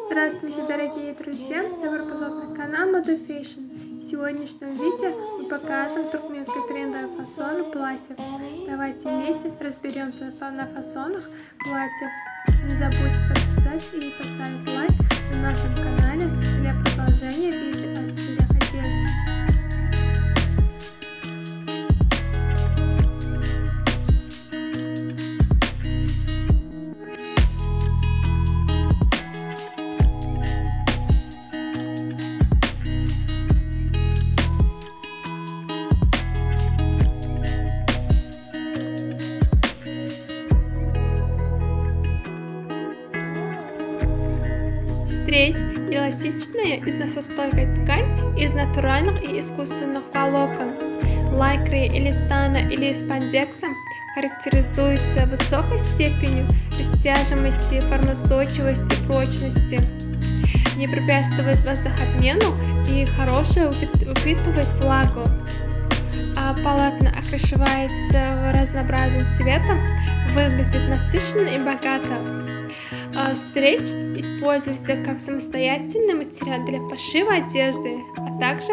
Здравствуйте, дорогие друзья! Добро пожаловать на канал Moda Fashion. В сегодняшнем видео мы покажем туркменский трендовый фасон платьев. Давайте вместе разберемся на фасонах платьев. Не забудьте подписаться и поставить лайк на нашем канале для продолжения видео о стилях одежды. Стрейч – эластичная износостойкая ткань из натуральных и искусственных волокон. Лайкры или стана или спандекса характеризуются высокой степенью растяжимости, формоустойчивости и прочности. Не препятствует воздухообмену и хорошо впитывает влагу. Полотно окрашивается разнообразным цветом, выглядит насыщенно и богато. Стрейч используется как самостоятельный материал для пошива одежды, а также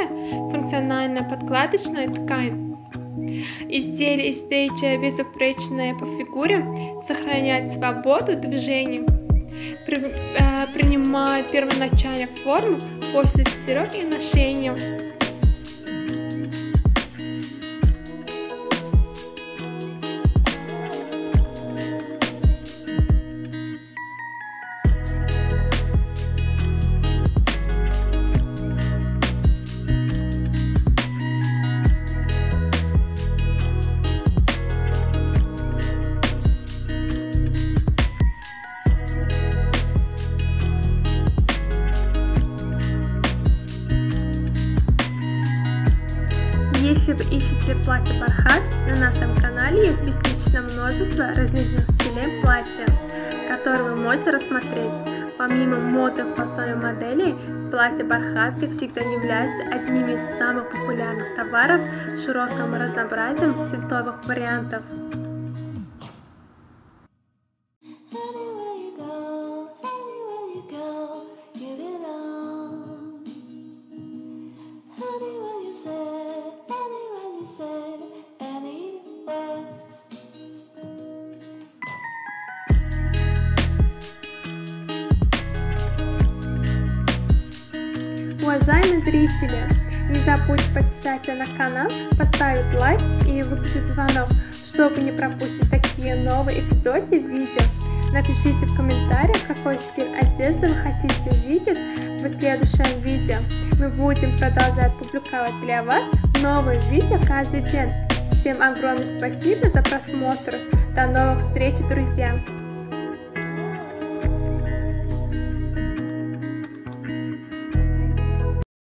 функциональная подкладочная ткань. Изделие из стрейча безупречное по фигуре, сохраняет свободу движений, принимает первоначальную форму после стирки и ношения. Если вы ищете платье бархат, на нашем канале есть бесконечное множество различных стилей платья, которые вы можете рассмотреть. Помимо моды в фасоне моделей, платья бархатки всегда являются одними из самых популярных товаров с широким разнообразием цветовых вариантов. Уважаемые зрители, не забудьте подписаться на канал, поставить лайк и выключить звонок, чтобы не пропустить такие новые эпизоды видео. Напишите в комментариях, какой стиль одежды вы хотите видеть в следующем видео. Мы будем продолжать публиковать для вас новые видео каждый день. Всем огромное спасибо за просмотр. До новых встреч, друзья!